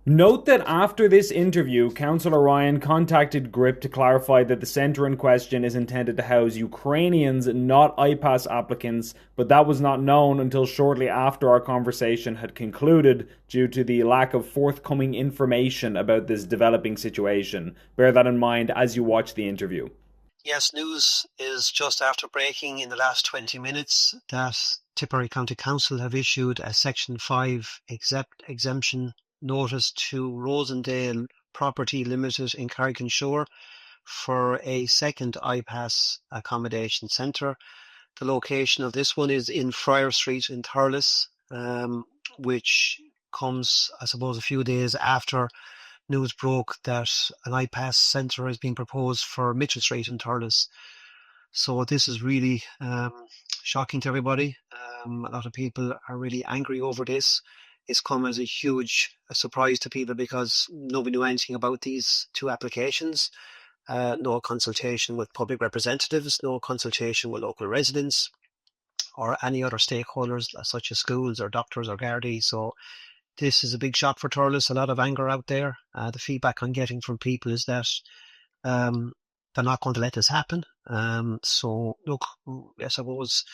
Note that after this interview, Councillor Ryan contacted Grip to clarify that the centre in question is intended to house Ukrainians, not IPAS applicants, but that was not known until shortly after our conversation had concluded due to the lack of forthcoming information about this developing situation. Bear that in mind as you watch the interview. Yes, news is just after breaking in the last 20 minutes that Tipperary County Council have issued a Section 5 exemption notice to Rosendale Property Limited in Carrick-on-Shore for a second IPAS accommodation centre. The location of this one is in Friar Street in Thurles, which comes, I suppose, a few days after news broke that an IPAS centre has been proposed for Mitchell Street in Thurles. So this is really shocking to everybody. A lot of people are really angry over this. It's come as a huge surprise to people because nobody knew anything about these two applications. No consultation with public representatives, no consultation with local residents or any other stakeholders such as schools or doctors or Gardaí. So this is a big shock for Thurles. A lot of anger out there. The feedback I'm getting from people is that they're not going to let this happen. So look, I suppose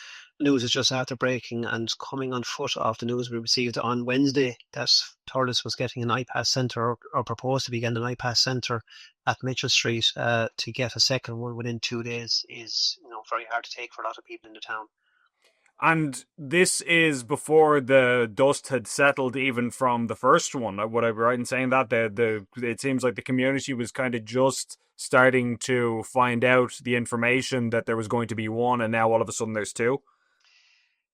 news is just after breaking and coming on foot of the news we received on Wednesday that Thurles was getting an IPAS centre or proposed to be getting an IPAS centre at Mitchell Street. To get a second one within 2 days is very hard to take for a lot of people in the town. And this is before the dust had settled, even from the first one. Would I be right in saying that the it seems like the community was kind of just starting to find out the information that there was going to be one, and now all of a sudden there's two.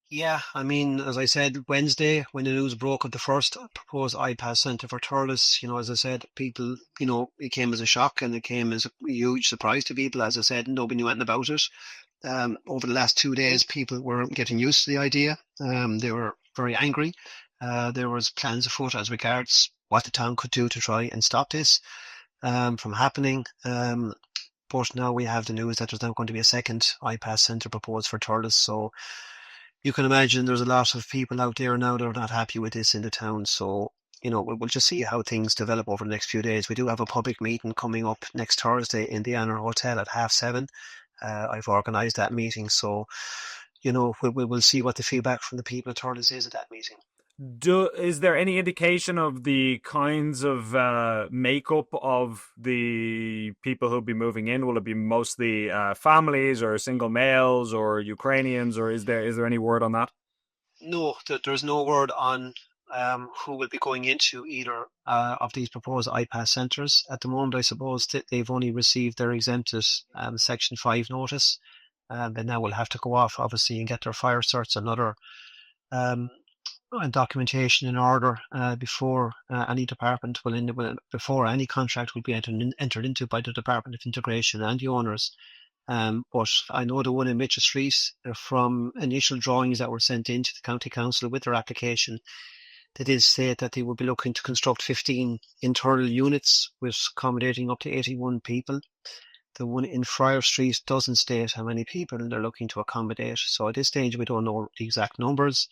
Yeah, I mean, as I said, Wednesday, when the news broke of the first proposed IPAS centre for Thurles, as I said, people, it came as a shock and it came as a huge surprise to people. As I said, nobody knew anything about it. Over the last 2 days, people were getting used to the idea. They were very angry. There was plans afoot as regards what the town could do to try and stop this from happening. But now we have the news that there's now going to be a second IPAS centre proposed for Thurles. So you can imagine there's a lot of people out there now that are not happy with this in the town. So, we'll just see how things develop over the next few days. We do have a public meeting coming up next Thursday in the Anor Hotel at 7:30. I've organised that meeting. So, we'll see what the feedback from the people at Thurles is at that meeting. Is there any indication of the kinds of makeup of the people who'll be moving in? Will it be mostly families or single males or Ukrainians, or is there any word on that? No, there's no word on who will be going into either of these proposed IPAS centres. At the moment, I suppose that they've only received their exempted Section 5 notice. They now will have to go off, obviously, and get their fire certs and other documentation in order before any department before any contract will be entered into by the Department of Integration and the owners. But I know the one in Mitchell Street, from initial drawings that were sent into the County Council with their application, they did state that they would be looking to construct 15 internal units with accommodating up to 81 people. The one in Friar Street doesn't state how many people they're looking to accommodate. So at this stage, we don't know the exact numbers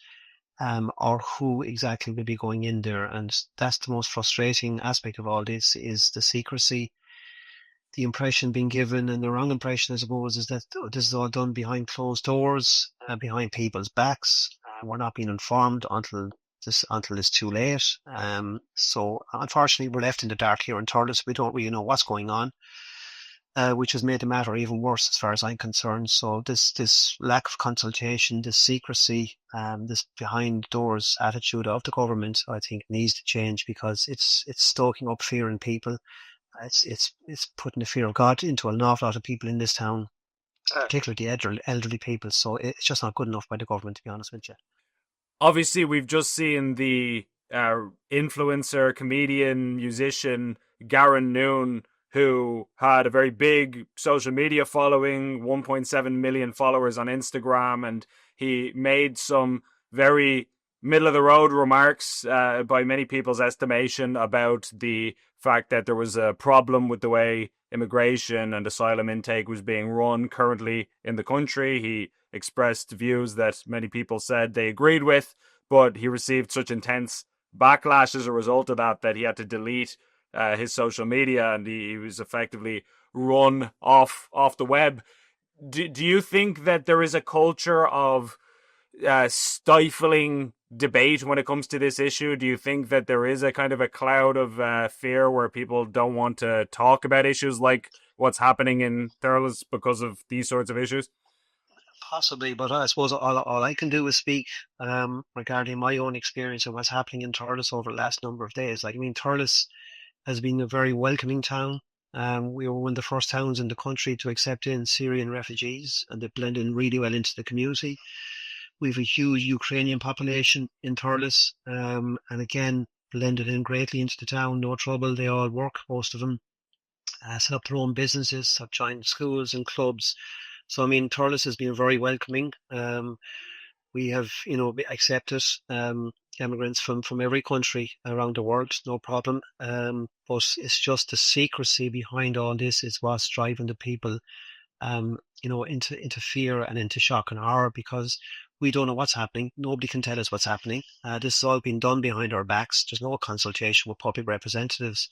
or who exactly will be going in there. And that's the most frustrating aspect of all this, is the secrecy. The impression being given, and the wrong impression, I suppose, is that this is all done behind closed doors, behind people's backs. We're not being informed until it's too late. So unfortunately, we're left in the dark here in Thurles. We don't really know what's going on, which has made the matter even worse as far as I'm concerned. So this lack of consultation, this secrecy, this behind doors attitude of the government, I think needs to change, because it's stoking up fear in people. It's putting the fear of God into an awful lot of people in this town, particularly the elderly people. So it's just not good enough by the government, to be honest with you. Obviously, we've just seen the influencer, comedian, musician Garen Noon, who had a very big social media following, 1.7 million followers on Instagram, and he made some very middle of the road remarks, by many people's estimation, about the fact that there was a problem with the way immigration and asylum intake was being run currently in the country. He expressed views that many people said they agreed with, but he received such intense backlash as a result of that, that he had to delete his social media, and he was effectively run off the web. Do you think that there is a culture of stifling debate when it comes to this issue? Do you think that there is a kind of a cloud of fear where people don't want to talk about issues like what's happening in Thurles because of these sorts of issues? Possibly, but I suppose all I can do is speak regarding my own experience and what's happening in Thurles over the last number of days. Like, I mean, Thurles has been a very welcoming town. We were one of the first towns in the country to accept in Syrian refugees, and they blend in really well into the community. We have a huge Ukrainian population in Thurles, and again, blended in greatly into the town, no trouble. They all work, most of them, set up their own businesses, have joined schools and clubs. So, I mean, Thurles has been very welcoming. We have, accepted immigrants from every country around the world, no problem. But it's just the secrecy behind all this is what's driving the people, into fear and into shock and horror, because we don't know what's happening. Nobody can tell us what's happening. This has all been done behind our backs. There's no consultation with public representatives,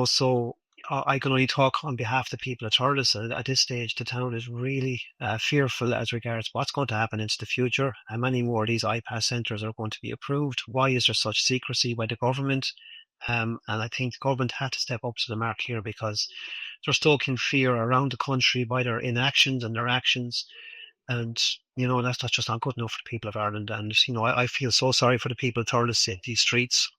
so I can only talk on behalf of the people of Thurles. At this stage, the town is really fearful as regards what's going to happen into the future. How many more of these iPass centres are going to be approved? Why is there such secrecy by the government? And I think the government had to step up to the mark here, because they're stoking fear around the country by their inactions and their actions. And, that's just not good enough for the people of Ireland. And, I feel so sorry for the people of Thurles in these streets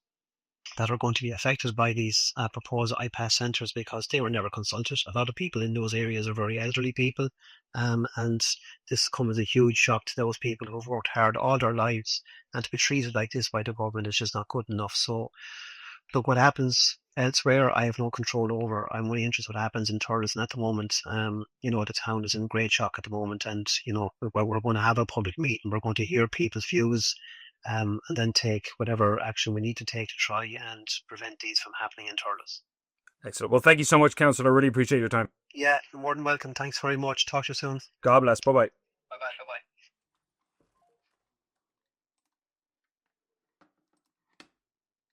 that are going to be affected by these proposed iPass centres, because they were never consulted. A lot of people in those areas are very elderly people, and this comes as a huge shock to those people who have worked hard all their lives, and to be treated like this by the government is just not good enough. So, look, what happens elsewhere, I have no control over. I'm only interested in what happens in Thurles, and at the moment, the town is in great shock at the moment, and we're going to have a public meeting. We're going to hear people's views, and then take whatever action we need to take to try and prevent these from happening in Thurles. Excellent. Well, thank you so much, Councillor. I really appreciate your time. Yeah, you're more than welcome. Thanks very much. Talk to you soon. God bless. Bye bye.